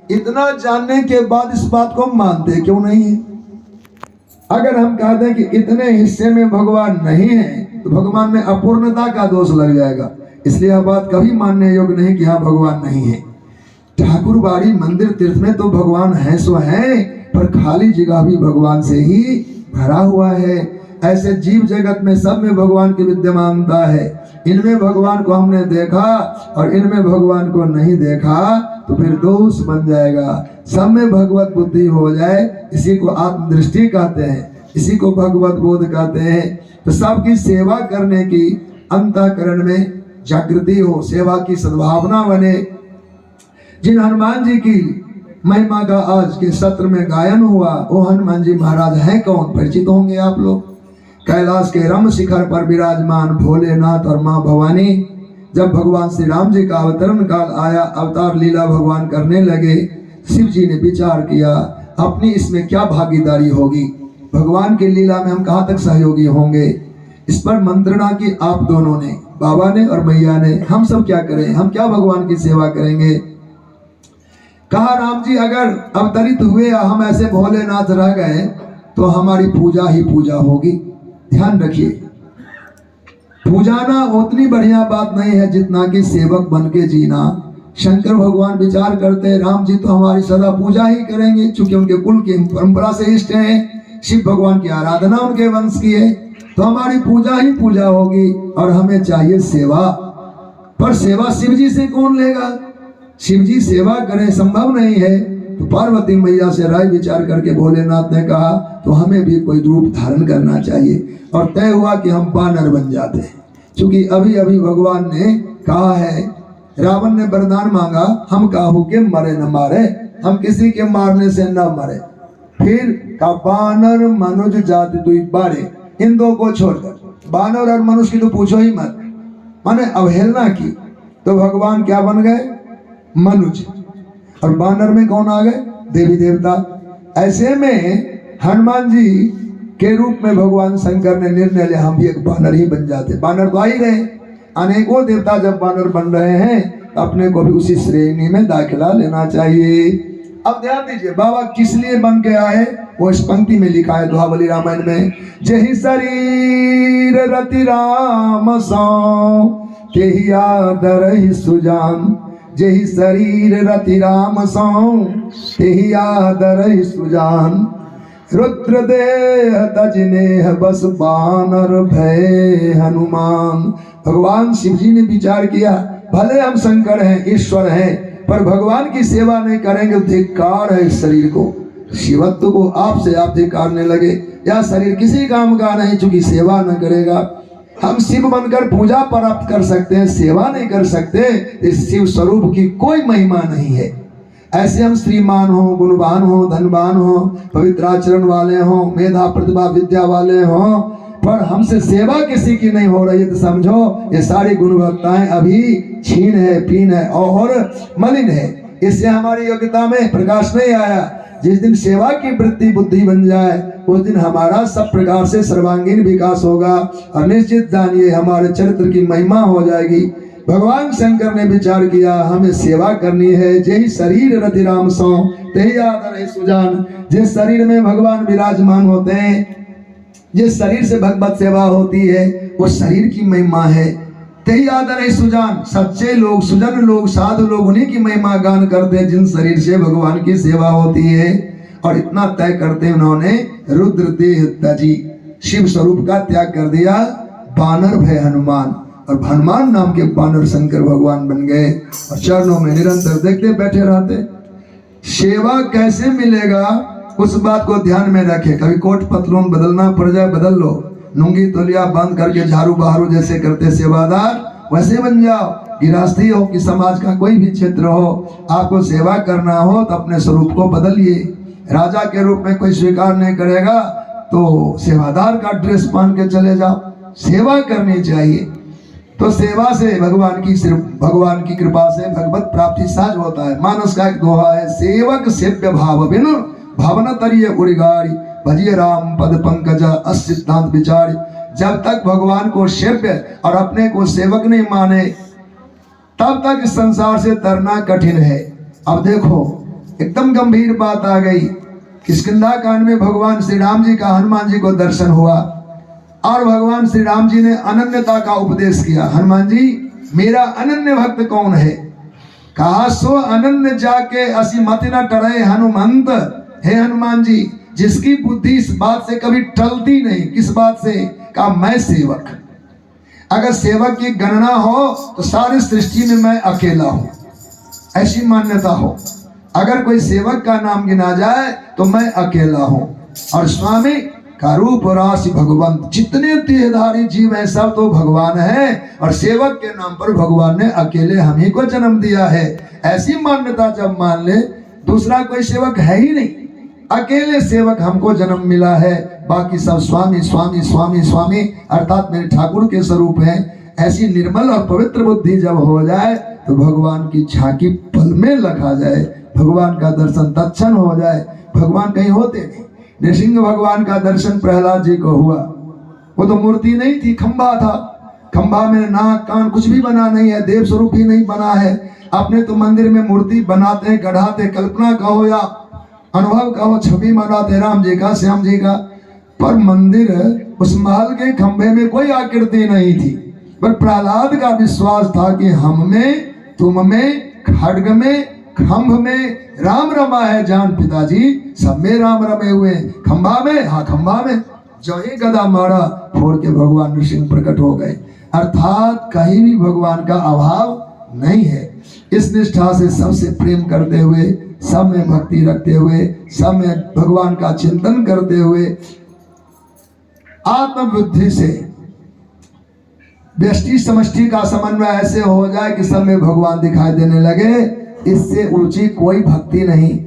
इतना जानने के बाद इस बात को मानते क्यों नहीं है? अगर हम कहते हैं कि इतने हिस्से में भगवान नहीं है तो भगवान में अपूर्णता का दोष लग जाएगा। इसलिए यह बात कभी मानने योग्य नहीं कि हाँ भगवान नहीं है। ठाकुरबाड़ी मंदिर तीर्थ में तो भगवान है सो है, पर खाली जगह भी भगवान से ही भरा हुआ है। ऐसे जीव जगत में सब में भगवान की विद्यमानता है। इनमें भगवान को हमने देखा और इनमें भगवान को नहीं देखा तो फिर दोष बन जाएगा। सब में भगवत बुद्धि हो जाए, इसी को आत्मदृष्टि कहते हैं, इसी को भगवत बोध कहते हैं। तो सबकी सेवा करने की अंतःकरण में जागृति हो, सेवा की सद्भावना बने। जिन हनुमान जी की महिमा का आज के सत्र में गायन हुआ, वो हनुमान जी महाराज हैं कौन? परिचित होंगे आप लोग। कैलाश के रम शिखर पर विराजमान भोलेनाथ और माँ भवानी। जब भगवान श्री राम जी का अवतरण काल आया, अवतार लीला भगवान करने लगे, शिव जी ने विचार किया अपनी इसमें क्या भागीदारी होगी, भगवान की लीला में हम कहाँ तक सहयोगी होंगे। इस पर मंत्रणा की आप दोनों ने, बाबा ने और मैया ने। हम सब क्या करें, हम क्या भगवान की सेवा करेंगे? कहा राम जी अगर अवतरित हुए या हम ऐसे भोलेनाथ रह गए तो हमारी पूजा ही पूजा होगी। ध्यान रखिए, पूजाना उतनी बढ़िया बात नहीं है जितना कि सेवक बन के जीना। शंकर भगवान विचार करते हैं राम जी तो हमारी सदा पूजा ही करेंगे, चूंकि उनके कुल की परंपरा से इष्ट हैं, शिव भगवान की आराधना उनके वंश की है, तो हमारी पूजा ही पूजा होगी और हमें चाहिए सेवा। पर सेवा शिव जी से कौन लेगा? शिव जी सेवा करें संभव नहीं है। तो पार्वती मैया से राय विचार करके भोलेनाथ ने कहा तो हमें भी कोई रूप धारण करना चाहिए, और तय हुआ कि हम बानर बन जाते हैं। क्योंकि अभी अभी भगवान ने कहा है, रावण ने वरदान मांगा, हम काहू के मरे न मारे, हम किसी के मारने से न मरे। फिर का बानर मनुज जाति दुई बारे, इन दो को छोड़कर बानर और मनुष्य की तो पूछो ही मत, माने अवहेलना की। तो भगवान क्या बन गए? मनुज। और बानर में कौन आ गए? देवी देवता। ऐसे में हनुमान जी के रूप में भगवान शंकर ने निर्णय लिया हम भी एक बानर ही बन जाते। बानर तो आ ही रहे, अनेकों देवता जब बानर बन रहे हैं तो अपने को भी उसी श्रेणी में दाखिला लेना चाहिए। अब ध्यान दीजिए बाबा किस लिए बन के आए, वो इस पंक्ति में लिखा है दोहाबली रामायण में, जहि शरीर रति राम सौ तेहि आदर ही सुजान, जहि शरीर रति राम सौ तेहि आदर ही सुजान, रुद्र देह तजनेह बस बानर भय हनुमान। भगवान शिव जी ने विचार किया भले हम शंकर हैं, ईश्वर हैं, पर भगवान की सेवा नहीं करेंगे धिक्कार है इस शरीर को। शिवत्व को आपसे आप धिक्कारने लगे, या शरीर किसी काम का नहीं चूंकि सेवा न करेगा। हम शिव बनकर पूजा प्राप्त कर सकते हैं, सेवा नहीं कर सकते, इस शिव स्वरूप की कोई महिमा नहीं है। ऐसे हम श्रीमान हो, गुणवान हो, धनवान हो, पवित्र आचरण वाले हो, मेधा प्रतिभा विद्या वाले हो, पर हमसे सेवा किसी की नहीं हो रही है तो समझो ये सारी गुणवत्ताएं अभी छीन है, पीन है और मलिन है। इससे हमारी योग्यता में प्रकाश नहीं आया। जिस दिन सेवा की वृत्ति बुद्धि बन जाए उस दिन हमारा सब प्रकार से सर्वांगीण विकास होगा और निश्चित जानिए हमारे चरित्र की महिमा हो जाएगी। भगवान शंकर ने विचार किया हमें सेवा करनी है, जही शरीर रति राम सौ तेहि आदर है सुजान। जिस शरीर में भगवान विराजमान होते हैं, जिस शरीर से भगवत सेवा होती है, वो शरीर की महिमा है। तेहि आदर है सुजान, सच्चे लोग, सुजन लोग, साधु लोग उन्हीं की महिमा गान करते हैं जिन शरीर से भगवान की सेवा होती है। और इतना तय करते उन्होंने रुद्र देह तजी, शिव स्वरूप का त्याग कर दिया, बानर भय हनुमान, और हनुमान नाम के बानर शंकर भगवान बन गए और चरणों में निरंतर देखते बैठे रहते। सेवा कैसे मिलेगा उस बात को ध्यान में रखे। कभी कोट पतलून बदलना पड़ जाए बदल लो, लुंगी तोलिया बंद करके झाड़ू बहारू जैसे करते सेवादार वैसे बन जाओ। गृहस्थी हो कि समाज का कोई भी क्षेत्र हो, आपको सेवा करना हो तो अपने स्वरूप को बदलिए। राजा के रूप में कोई स्वीकार नहीं करेगा तो सेवादार का ड्रेस पहन के चले जाओ। सेवा करनी चाहिए। तो सेवा से भगवान की, सिर्फ भगवान की कृपा से भगवत प्राप्ति सहज होता है। मानस का एक दोहा है, सेवक सेव्य भाव बिन भावना तरिये उड़गारी, भजिए राम पद पंकज असिद्धांत विचारी। जब तक भगवान को सेव्य और अपने को सेवक नहीं माने तब तक इस संसार से तरना कठिन है। अब देखो एकदम गंभीर बात आ गई। किष्किंधा कांड में भगवान श्री राम जी का हनुमान जी को दर्शन हुआ और भगवान श्री राम जी ने अनन्यता का उपदेश किया। हनुमान जी, मेरा अनन्य भक्त कौन है? कहा, सो अनन्य जाके असी मत न टरे हनुमंत। हे हनुमान जी, जिसकी बुद्धि इस बात से कभी टलती नहीं। किस बात से? कहा, मैं सेवक। अगर सेवक की गणना हो तो सारी सृष्टि में मैं अकेला हूं, ऐसी मान्यता हो। अगर कोई सेवक का नाम गिना जाए तो मैं अकेला हूं। और स्वामी का रूप राशि भगवंत, जितने देहधारी जीव हैं सब तो भगवान है, और सेवक के नाम पर भगवान ने अकेले हम ही को जन्म दिया है। ऐसी मान्यता जब मान ले, दूसरा कोई सेवक है ही नहीं, अकेले सेवक हमको जन्म मिला है, बाकी सब स्वामी स्वामी स्वामी स्वामी अर्थात मेरे ठाकुर के स्वरूप हैं। ऐसी निर्मल और पवित्र बुद्धि जब हो जाए तो भगवान की झांकी पल में लगा जाए, भगवान का दर्शन तत्क्षण हो जाए। भगवान कहीं होते नहीं। नृसिंह भगवान का दर्शन प्रहलाद जी को हुआ। वो तो मूर्ति नहीं थी, खंभा था। खंभा में नाक कान कुछ भी बना नहीं है, देव स्वरूप ही नहीं बना है। अपने तो मंदिर में मूर्ति बनाते हैं, गढ़ाते, कल्पना कहो या अनुभव कहो, छवि बनाते राम जी का, श्याम जी का, पर मंदिर उस महल के खंभे में कोई आकृति नहीं थी। पर प्रहलाद का विश्वास था कि हम में, तुम में, खड्ग में, खंभ में राम रमा है। जान पिताजी, सब में राम रमे हुए। खंभा में, हाँ खंभा में। जो ही गदा मारा, फोड़ के भगवान नृसिंह प्रकट हो गए। अर्थात कहीं भी भगवान का अभाव नहीं है। इस निष्ठा से सबसे प्रेम करते हुए, सब में भक्ति रखते हुए, सब में भगवान का चिंतन करते हुए, आत्मबुद्धि से व्यष्टि समष्टि का समन्वय ऐसे हो जाए कि सब में भगवान दिखाई देने लगे। इससे ऊंची कोई भक्ति नहीं।